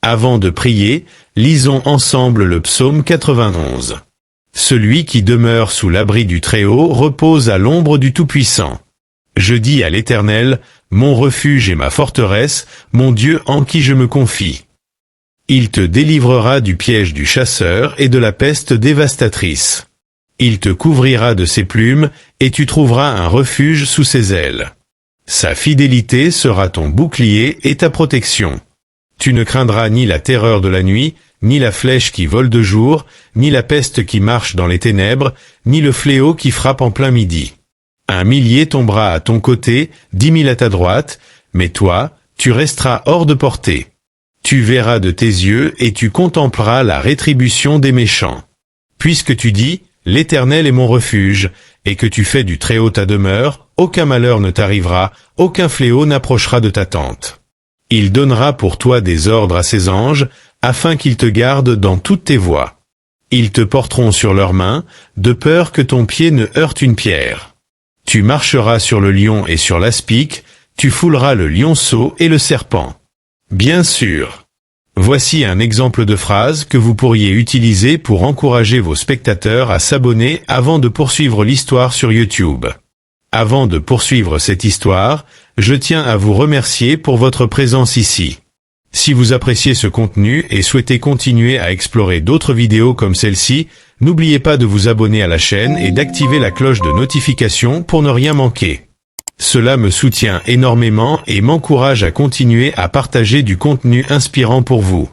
Avant de prier, lisons ensemble le psaume 91. Celui qui demeure sous l'abri du Très-Haut repose à l'ombre du Tout-Puissant. Je dis à l'Éternel, mon refuge et ma forteresse, mon Dieu en qui je me confie. Il te délivrera du piège du chasseur et de la peste dévastatrice. Il te couvrira de ses plumes, et tu trouveras un refuge sous ses ailes. Sa fidélité sera ton bouclier et ta protection. Tu ne craindras ni la terreur de la nuit, ni la flèche qui vole de jour, ni la peste qui marche dans les ténèbres, ni le fléau qui frappe en plein midi. 1 000 tombera à ton côté, 10 000 à ta droite, mais toi, tu resteras hors de portée. Tu verras de tes yeux et tu contempleras la rétribution des méchants. Puisque tu dis, l'Éternel est mon refuge, et que tu fais du Très-Haut ta demeure, aucun malheur ne t'arrivera, aucun fléau n'approchera de ta tente. Il donnera pour toi des ordres à ses anges, afin qu'ils te gardent dans toutes tes voies. Ils te porteront sur leurs mains, de peur que ton pied ne heurte une pierre. Tu marcheras sur le lion et sur l'aspic, tu fouleras le lionceau et le serpent. Bien sûr. Voici un exemple de phrase que vous pourriez utiliser pour encourager vos spectateurs à s'abonner avant de poursuivre l'histoire sur YouTube. Avant de poursuivre cette histoire, je tiens à vous remercier pour votre présence ici. Si vous appréciez ce contenu et souhaitez continuer à explorer d'autres vidéos comme celle-ci, n'oubliez pas de vous abonner à la chaîne et d'activer la cloche de notification pour ne rien manquer. Cela me soutient énormément et m'encourage à continuer à partager du contenu inspirant pour vous.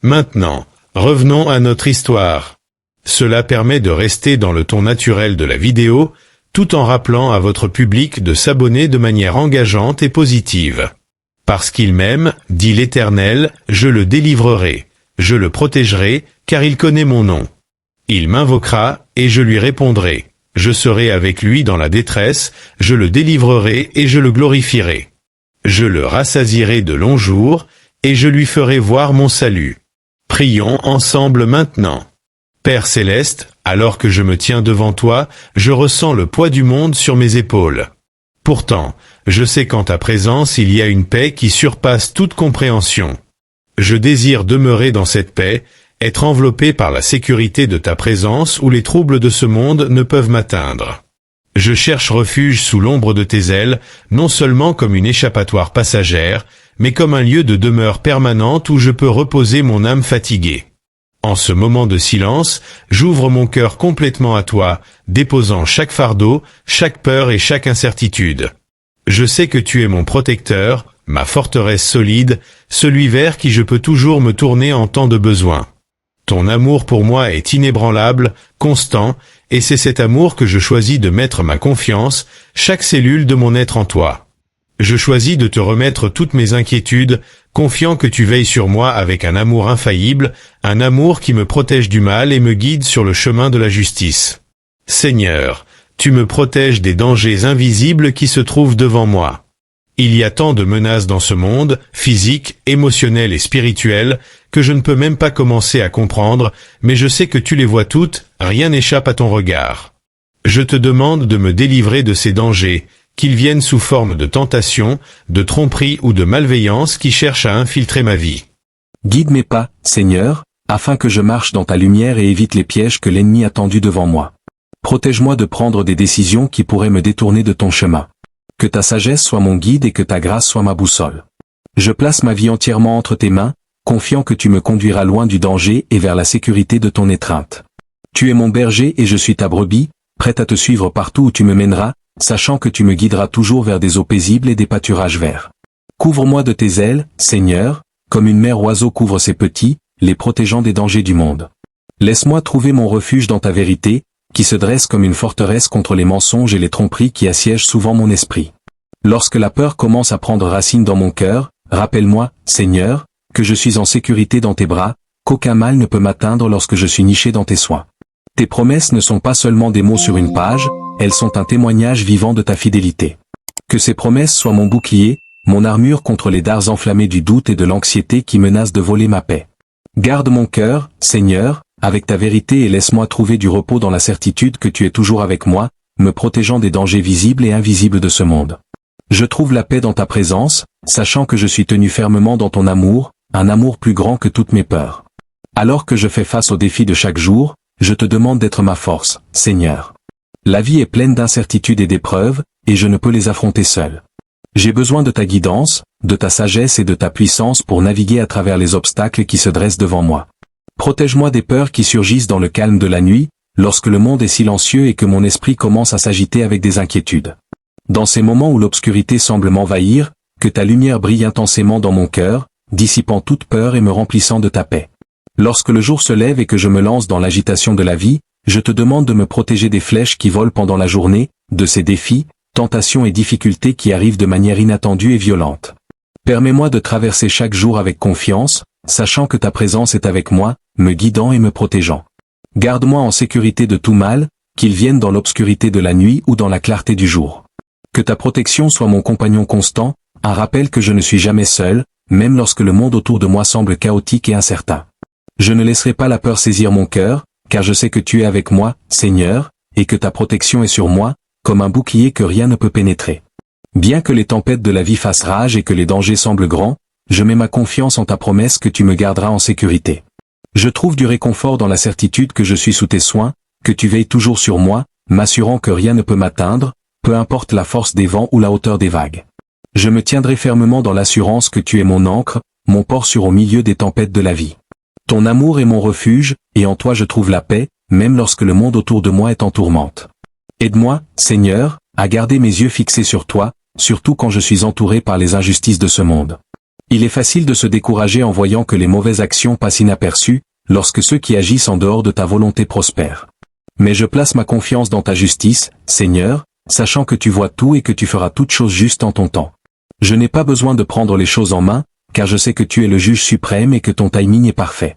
Maintenant, revenons à notre histoire. Cela permet de rester dans le ton naturel de la vidéo, tout en rappelant à votre public de s'abonner de manière engageante et positive. Parce qu'il m'aime, dit l'Éternel, je le délivrerai, je le protégerai, car il connaît mon nom. Il m'invoquera, et je lui répondrai. Je serai avec lui dans la détresse, je le délivrerai et je le glorifierai. Je le rassasierai de longs jours, et je lui ferai voir mon salut. Prions ensemble maintenant. Père céleste, alors que je me tiens devant toi, je ressens le poids du monde sur mes épaules. Pourtant, je sais qu'en ta présence il y a une paix qui surpasse toute compréhension. Je désire demeurer dans cette paix, être enveloppé par la sécurité de ta présence où les troubles de ce monde ne peuvent m'atteindre. Je cherche refuge sous l'ombre de tes ailes, non seulement comme une échappatoire passagère, mais comme un lieu de demeure permanente où je peux reposer mon âme fatiguée. En ce moment de silence, j'ouvre mon cœur complètement à toi, déposant chaque fardeau, chaque peur et chaque incertitude. Je sais que tu es mon protecteur, ma forteresse solide, celui vers qui je peux toujours me tourner en temps de besoin. Ton amour pour moi est inébranlable, constant, et c'est cet amour que je choisis de mettre ma confiance, chaque cellule de mon être en toi. Je choisis de te remettre toutes mes inquiétudes, confiant que tu veilles sur moi avec un amour infaillible, un amour qui me protège du mal et me guide sur le chemin de la justice. Seigneur, tu me protèges des dangers invisibles qui se trouvent devant moi. Il y a tant de menaces dans ce monde, physiques, émotionnelles et spirituelles, que je ne peux même pas commencer à comprendre, mais je sais que tu les vois toutes, rien n'échappe à ton regard. Je te demande de me délivrer de ces dangers, qu'ils viennent sous forme de tentation, de tromperie ou de malveillance qui cherchent à infiltrer ma vie. Guide mes pas, Seigneur, afin que je marche dans ta lumière et évite les pièges que l'ennemi a tendus devant moi. Protège-moi de prendre des décisions qui pourraient me détourner de ton chemin. Que ta sagesse soit mon guide et que ta grâce soit ma boussole. Je place ma vie entièrement entre tes mains, confiant que tu me conduiras loin du danger et vers la sécurité de ton étreinte. Tu es mon berger et je suis ta brebis, prête à te suivre partout où tu me mèneras, sachant que tu me guideras toujours vers des eaux paisibles et des pâturages verts. Couvre-moi de tes ailes, Seigneur, comme une mère oiseau couvre ses petits, les protégeant des dangers du monde. Laisse-moi trouver mon refuge dans ta vérité, qui se dresse comme une forteresse contre les mensonges et les tromperies qui assiègent souvent mon esprit. Lorsque la peur commence à prendre racine dans mon cœur, rappelle-moi, Seigneur, que je suis en sécurité dans tes bras, qu'aucun mal ne peut m'atteindre lorsque je suis niché dans tes soins. Tes promesses ne sont pas seulement des mots sur une page, elles sont un témoignage vivant de ta fidélité. Que ces promesses soient mon bouclier, mon armure contre les dards enflammés du doute et de l'anxiété qui menacent de voler ma paix. Garde mon cœur, Seigneur, avec ta vérité et laisse-moi trouver du repos dans la certitude que tu es toujours avec moi, me protégeant des dangers visibles et invisibles de ce monde. Je trouve la paix dans ta présence, sachant que je suis tenu fermement dans ton amour, un amour plus grand que toutes mes peurs. Alors que je fais face aux défis de chaque jour, je te demande d'être ma force, Seigneur. La vie est pleine d'incertitudes et d'épreuves, et je ne peux les affronter seul. J'ai besoin de ta guidance, de ta sagesse et de ta puissance pour naviguer à travers les obstacles qui se dressent devant moi. Protège-moi des peurs qui surgissent dans le calme de la nuit, lorsque le monde est silencieux et que mon esprit commence à s'agiter avec des inquiétudes. Dans ces moments où l'obscurité semble m'envahir, que ta lumière brille intensément dans mon cœur, dissipant toute peur et me remplissant de ta paix. Lorsque le jour se lève et que je me lance dans l'agitation de la vie, je te demande de me protéger des flèches qui volent pendant la journée, de ces défis, tentations et difficultés qui arrivent de manière inattendue et violente. Permets-moi de traverser chaque jour avec confiance, sachant que ta présence est avec moi, me guidant et me protégeant. Garde-moi en sécurité de tout mal, qu'il vienne dans l'obscurité de la nuit ou dans la clarté du jour. Que ta protection soit mon compagnon constant, un rappel que je ne suis jamais seul, même lorsque le monde autour de moi semble chaotique et incertain. Je ne laisserai pas la peur saisir mon cœur, car je sais que tu es avec moi, Seigneur, et que ta protection est sur moi, comme un bouclier que rien ne peut pénétrer. Bien que les tempêtes de la vie fassent rage et que les dangers semblent grands, je mets ma confiance en ta promesse que tu me garderas en sécurité. Je trouve du réconfort dans la certitude que je suis sous tes soins, que tu veilles toujours sur moi, m'assurant que rien ne peut m'atteindre, peu importe la force des vents ou la hauteur des vagues. Je me tiendrai fermement dans l'assurance que tu es mon ancre, mon port sûr au milieu des tempêtes de la vie. Ton amour est mon refuge, et en toi je trouve la paix, même lorsque le monde autour de moi est en tourmente. Aide-moi, Seigneur, à garder mes yeux fixés sur toi, surtout quand je suis entouré par les injustices de ce monde. Il est facile de se décourager en voyant que les mauvaises actions passent inaperçues, lorsque ceux qui agissent en dehors de ta volonté prospèrent. Mais je place ma confiance dans ta justice, Seigneur, sachant que tu vois tout et que tu feras toutes choses justes en ton temps. Je n'ai pas besoin de prendre les choses en main, car je sais que tu es le juge suprême et que ton timing est parfait.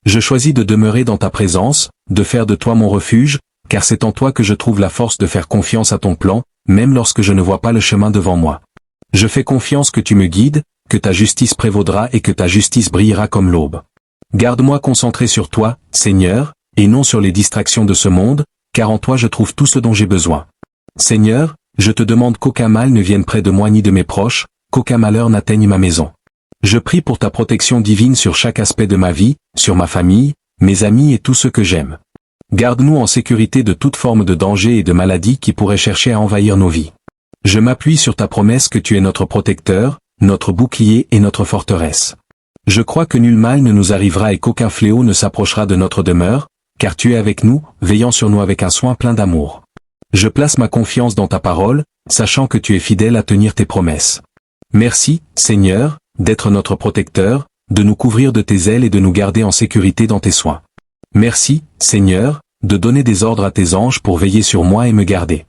Je choisis de demeurer dans ta présence, de faire de toi mon refuge, car c'est en toi que je trouve la force de faire confiance à ton plan, même lorsque je ne vois pas le chemin devant moi. Je fais confiance que tu me guides, que ta justice prévaudra et que ta justice brillera comme l'aube. Garde-moi concentré sur toi, Seigneur, et non sur les distractions de ce monde, car en toi je trouve tout ce dont j'ai besoin. Seigneur, je te demande qu'aucun mal ne vienne près de moi ni de mes proches, qu'aucun malheur n'atteigne ma maison. Je prie pour ta protection divine sur chaque aspect de ma vie, sur ma famille, mes amis et tous ceux que j'aime. Garde-nous en sécurité de toute forme de danger et de maladie qui pourraient chercher à envahir nos vies. Je m'appuie sur ta promesse que tu es notre protecteur, notre bouclier et notre forteresse. Je crois que nul mal ne nous arrivera et qu'aucun fléau ne s'approchera de notre demeure, car tu es avec nous, veillant sur nous avec un soin plein d'amour. Je place ma confiance dans ta parole, sachant que tu es fidèle à tenir tes promesses. Merci, Seigneur, d'être notre protecteur, de nous couvrir de tes ailes et de nous garder en sécurité dans tes soins. Merci, Seigneur, de donner des ordres à tes anges pour veiller sur moi et me garder.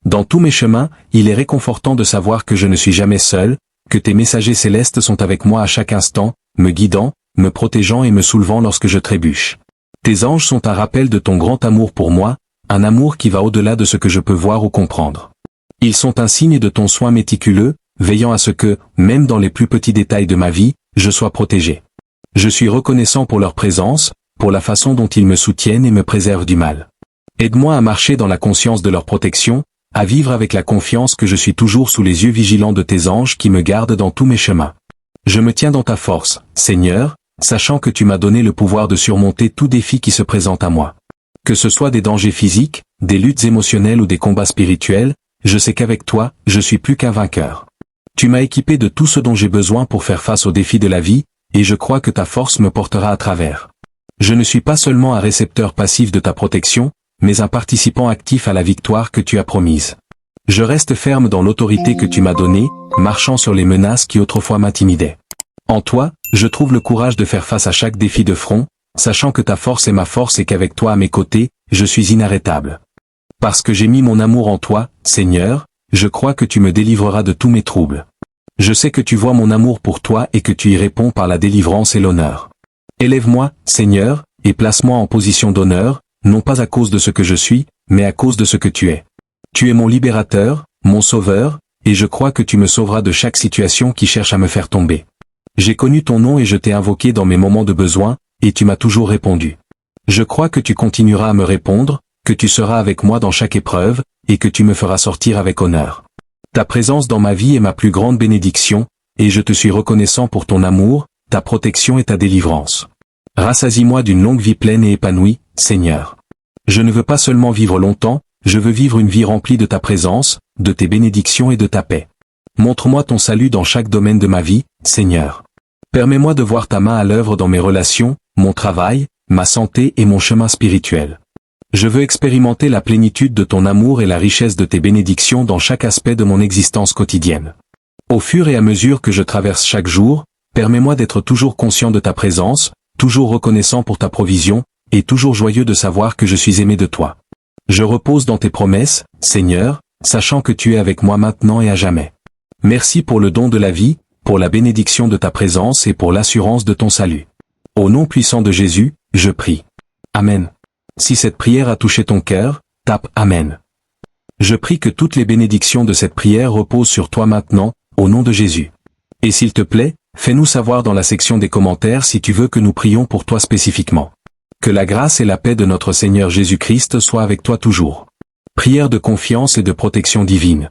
Dans tous mes chemins, il est réconfortant de savoir que je ne suis jamais seul, que tes messagers célestes sont avec moi à chaque instant, me guidant, me protégeant et me soulevant lorsque je trébuche. Tes anges sont un rappel de ton grand amour pour moi, un amour qui va au-delà de ce que je peux voir ou comprendre. Ils sont un signe de ton soin méticuleux, veillant à ce que, même dans les plus petits détails de ma vie, je sois protégé. Je suis reconnaissant pour leur présence, pour la façon dont ils me soutiennent et me préservent du mal. Aide-moi à marcher dans la conscience de leur protection, à vivre avec la confiance que je suis toujours sous les yeux vigilants de tes anges qui me gardent dans tous mes chemins. Je me tiens dans ta force, Seigneur, sachant que tu m'as donné le pouvoir de surmonter tout défi qui se présente à moi. Que ce soit des dangers physiques, des luttes émotionnelles ou des combats spirituels, je sais qu'avec toi, je suis plus qu'un vainqueur. Tu m'as équipé de tout ce dont j'ai besoin pour faire face aux défis de la vie, et je crois que ta force me portera à travers. Je ne suis pas seulement un récepteur passif de ta protection, mais un participant actif à la victoire que tu as promise. Je reste ferme dans l'autorité que tu m'as donnée, marchant sur les menaces qui autrefois m'intimidaient. En toi, je trouve le courage de faire face à chaque défi de front, sachant que ta force est ma force et qu'avec toi à mes côtés, je suis inarrêtable. Parce que j'ai mis mon amour en toi, Seigneur, je crois que tu me délivreras de tous mes troubles. Je sais que tu vois mon amour pour toi et que tu y réponds par la délivrance et l'honneur. Élève-moi, Seigneur, et place-moi en position d'honneur, non pas à cause de ce que je suis, mais à cause de ce que tu es. Tu es mon libérateur, mon sauveur, et je crois que tu me sauveras de chaque situation qui cherche à me faire tomber. J'ai connu ton nom et je t'ai invoqué dans mes moments de besoin, et tu m'as toujours répondu. Je crois que tu continueras à me répondre, que tu seras avec moi dans chaque épreuve, et que tu me feras sortir avec honneur. Ta présence dans ma vie est ma plus grande bénédiction, et je te suis reconnaissant pour ton amour, ta protection et ta délivrance. Rassasie-moi d'une longue vie pleine et épanouie, Seigneur. Je ne veux pas seulement vivre longtemps, je veux vivre une vie remplie de ta présence, de tes bénédictions et de ta paix. Montre-moi ton salut dans chaque domaine de ma vie, Seigneur. Permets-moi de voir ta main à l'œuvre dans mes relations, mon travail, ma santé et mon chemin spirituel. Je veux expérimenter la plénitude de ton amour et la richesse de tes bénédictions dans chaque aspect de mon existence quotidienne. Au fur et à mesure que je traverse chaque jour, permets-moi d'être toujours conscient de ta présence, toujours reconnaissant pour ta provision, et toujours joyeux de savoir que je suis aimé de toi. Je repose dans tes promesses, Seigneur, sachant que tu es avec moi maintenant et à jamais. Merci pour le don de la vie, pour la bénédiction de ta présence et pour l'assurance de ton salut. Au nom puissant de Jésus, je prie. Amen. Si cette prière a touché ton cœur, tape Amen. Je prie que toutes les bénédictions de cette prière reposent sur toi maintenant, au nom de Jésus. Et s'il te plaît, fais-nous savoir dans la section des commentaires si tu veux que nous prions pour toi spécifiquement. Que la grâce et la paix de notre Seigneur Jésus-Christ soient avec toi toujours. Prière de confiance et de protection divine.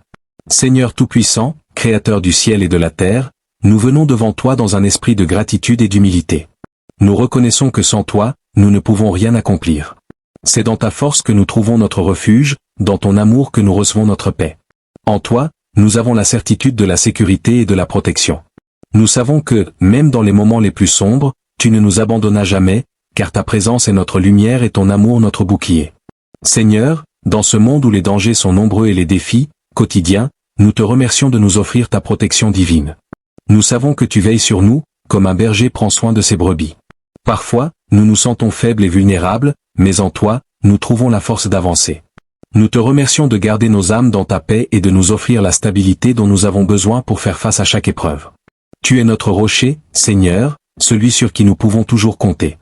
Seigneur Tout-Puissant, Créateur du ciel et de la terre, nous venons devant toi dans un esprit de gratitude et d'humilité. Nous reconnaissons que sans toi, nous ne pouvons rien accomplir. C'est dans ta force que nous trouvons notre refuge, dans ton amour que nous recevons notre paix. En toi, nous avons la certitude de la sécurité et de la protection. Nous savons que, même dans les moments les plus sombres, tu ne nous abandonnas jamais, car ta présence est notre lumière et ton amour notre bouclier. Seigneur, dans ce monde où les dangers sont nombreux et les défis, quotidiens, nous te remercions de nous offrir ta protection divine. Nous savons que tu veilles sur nous, comme un berger prend soin de ses brebis. Parfois, nous nous sentons faibles et vulnérables, mais en toi, nous trouvons la force d'avancer. Nous te remercions de garder nos âmes dans ta paix et de nous offrir la stabilité dont nous avons besoin pour faire face à chaque épreuve. Tu es notre rocher, Seigneur, celui sur qui nous pouvons toujours compter.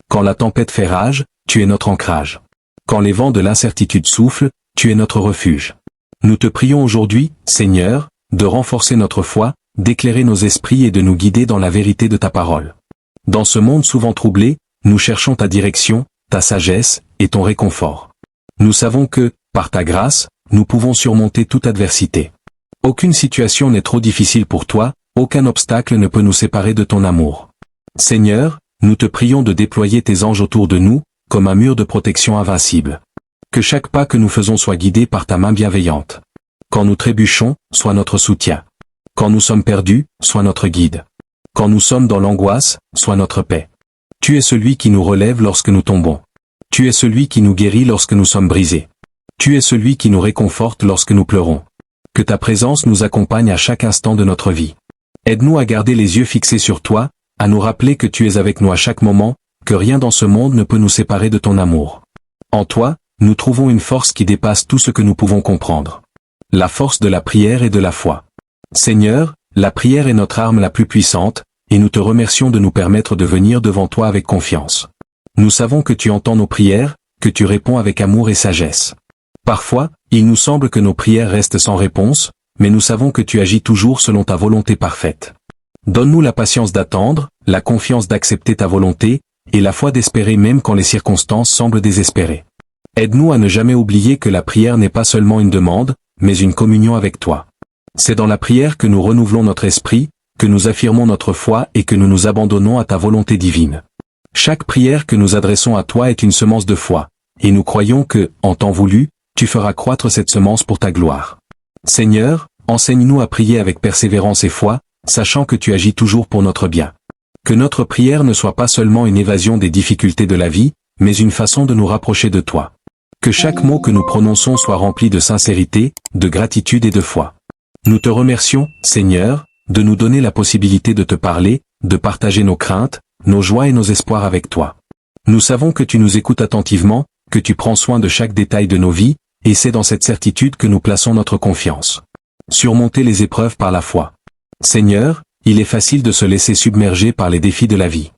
Quand la tempête fait rage, tu es notre ancrage. Quand les vents de l'incertitude soufflent, tu es notre refuge. Nous te prions aujourd'hui, Seigneur, de renforcer notre foi, d'éclairer nos esprits et de nous guider dans la vérité de ta parole. Dans ce monde souvent troublé, nous cherchons ta direction, ta sagesse, et ton réconfort. Nous savons que, par ta grâce, nous pouvons surmonter toute adversité. Aucune situation n'est trop difficile pour toi, aucun obstacle ne peut nous séparer de ton amour. Seigneur, nous te prions de déployer tes anges autour de nous, comme un mur de protection invincible. Que chaque pas que nous faisons soit guidé par ta main bienveillante. Quand nous trébuchons, sois notre soutien. Quand nous sommes perdus, sois notre guide. Quand nous sommes dans l'angoisse, sois notre paix. Tu es celui qui nous relève lorsque nous tombons. Tu es celui qui nous guérit lorsque nous sommes brisés. Tu es celui qui nous réconforte lorsque nous pleurons. Que ta présence nous accompagne à chaque instant de notre vie. Aide-nous à garder les yeux fixés sur toi, à nous rappeler que tu es avec nous à chaque moment, que rien dans ce monde ne peut nous séparer de ton amour. En toi, nous trouvons une force qui dépasse tout ce que nous pouvons comprendre. La force de la prière et de la foi. Seigneur, la prière est notre arme la plus puissante, et nous te remercions de nous permettre de venir devant toi avec confiance. Nous savons que tu entends nos prières, que tu réponds avec amour et sagesse. Parfois, il nous semble que nos prières restent sans réponse, mais nous savons que tu agis toujours selon ta volonté parfaite. Donne-nous la patience d'attendre, la confiance d'accepter ta volonté, et la foi d'espérer même quand les circonstances semblent désespérées. Aide-nous à ne jamais oublier que la prière n'est pas seulement une demande, mais une communion avec toi. C'est dans la prière que nous renouvelons notre esprit, que nous affirmons notre foi et que nous nous abandonnons à ta volonté divine. Chaque prière que nous adressons à toi est une semence de foi, et nous croyons que, en temps voulu, tu feras croître cette semence pour ta gloire. Seigneur, enseigne-nous à prier avec persévérance et foi, sachant que tu agis toujours pour notre bien. Que notre prière ne soit pas seulement une évasion des difficultés de la vie, mais une façon de nous rapprocher de toi. Que chaque mot que nous prononçons soit rempli de sincérité, de gratitude et de foi. Nous te remercions, Seigneur, de nous donner la possibilité de te parler, de partager nos craintes, nos joies et nos espoirs avec toi. Nous savons que tu nous écoutes attentivement, que tu prends soin de chaque détail de nos vies, et c'est dans cette certitude que nous plaçons notre confiance. Surmonter les épreuves par la foi. Seigneur, il est facile de se laisser submerger par les défis de la vie.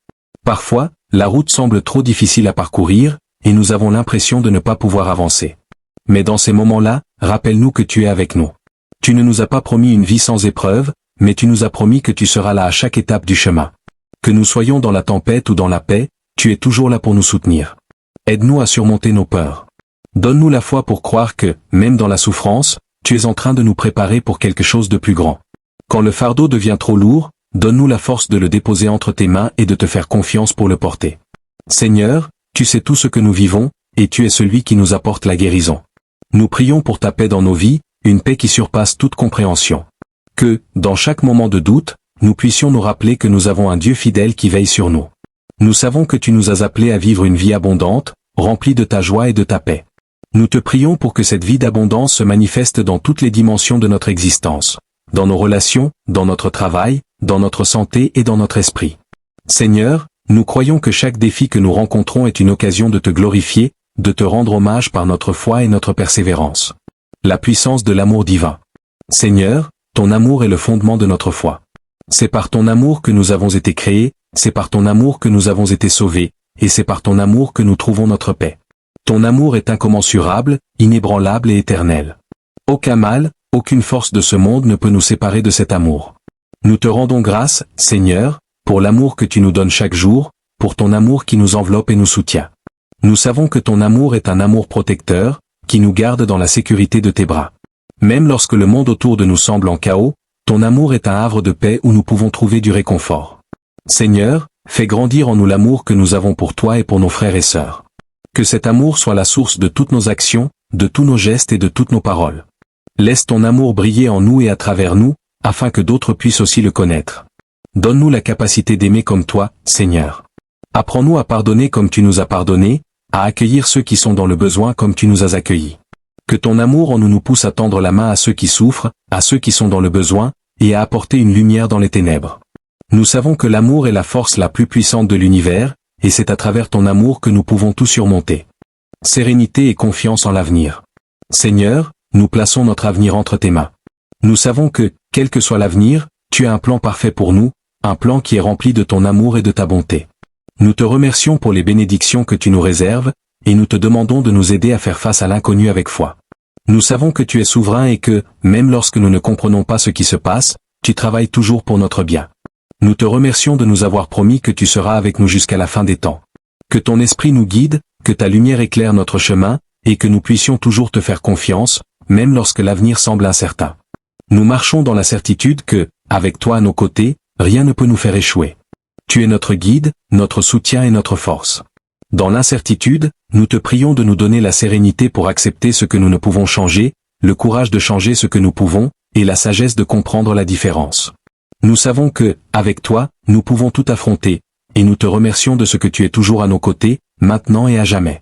Parfois, la route semble trop difficile à parcourir, et nous avons l'impression de ne pas pouvoir avancer. Mais dans ces moments-là, rappelle-nous que tu es avec nous. Tu ne nous as pas promis une vie sans épreuve, mais tu nous as promis que tu seras là à chaque étape du chemin. Que nous soyons dans la tempête ou dans la paix, tu es toujours là pour nous soutenir. Aide-nous à surmonter nos peurs. Donne-nous la foi pour croire que, même dans la souffrance, tu es en train de nous préparer pour quelque chose de plus grand. Quand le fardeau devient trop lourd, Donne-nous la force de le déposer entre tes mains et de te faire confiance pour le porter. Seigneur, tu sais tout ce que nous vivons, et tu es celui qui nous apporte la guérison. Nous prions pour ta paix dans nos vies, une paix qui surpasse toute compréhension. Que, dans chaque moment de doute, nous puissions nous rappeler que nous avons un Dieu fidèle qui veille sur nous. Nous savons que tu nous as appelés à vivre une vie abondante, remplie de ta joie et de ta paix. Nous te prions pour que cette vie d'abondance se manifeste dans toutes les dimensions de notre existence, dans nos relations, dans notre travail, dans notre santé et dans notre esprit. Seigneur, nous croyons que chaque défi que nous rencontrons est une occasion de te glorifier, de te rendre hommage par notre foi et notre persévérance. La puissance de l'amour divin. Seigneur, ton amour est le fondement de notre foi. C'est par ton amour que nous avons été créés, c'est par ton amour que nous avons été sauvés, et c'est par ton amour que nous trouvons notre paix. Ton amour est incommensurable, inébranlable et éternel. Aucun mal, aucune force de ce monde ne peut nous séparer de cet amour. Nous te rendons grâce, Seigneur, pour l'amour que tu nous donnes chaque jour, pour ton amour qui nous enveloppe et nous soutient. Nous savons que ton amour est un amour protecteur, qui nous garde dans la sécurité de tes bras. Même lorsque le monde autour de nous semble en chaos, ton amour est un havre de paix où nous pouvons trouver du réconfort. Seigneur, fais grandir en nous l'amour que nous avons pour toi et pour nos frères et sœurs. Que cet amour soit la source de toutes nos actions, de tous nos gestes et de toutes nos paroles. Laisse ton amour briller en nous et à travers nous, afin que d'autres puissent aussi le connaître. Donne-nous la capacité d'aimer comme toi, Seigneur. Apprends-nous à pardonner comme tu nous as pardonné, à accueillir ceux qui sont dans le besoin comme tu nous as accueillis. Que ton amour en nous pousse à tendre la main à ceux qui souffrent, à ceux qui sont dans le besoin, et à apporter une lumière dans les ténèbres. Nous savons que l'amour est la force la plus puissante de l'univers, et c'est à travers ton amour que nous pouvons tout surmonter. Sérénité et confiance en l'avenir. Seigneur, nous plaçons notre avenir entre tes mains. Nous savons que, quel que soit l'avenir, tu as un plan parfait pour nous, un plan qui est rempli de ton amour et de ta bonté. Nous te remercions pour les bénédictions que tu nous réserves, et nous te demandons de nous aider à faire face à l'inconnu avec foi. Nous savons que tu es souverain et que, même lorsque nous ne comprenons pas ce qui se passe, tu travailles toujours pour notre bien. Nous te remercions de nous avoir promis que tu seras avec nous jusqu'à la fin des temps. Que ton esprit nous guide, que ta lumière éclaire notre chemin, et que nous puissions toujours te faire confiance, même lorsque l'avenir semble incertain. Nous marchons dans la certitude que, avec toi à nos côtés, rien ne peut nous faire échouer. Tu es notre guide, notre soutien et notre force. Dans l'incertitude, nous te prions de nous donner la sérénité pour accepter ce que nous ne pouvons changer, le courage de changer ce que nous pouvons, et la sagesse de comprendre la différence. Nous savons que, avec toi, nous pouvons tout affronter, et nous te remercions de ce que tu es toujours à nos côtés, maintenant et à jamais.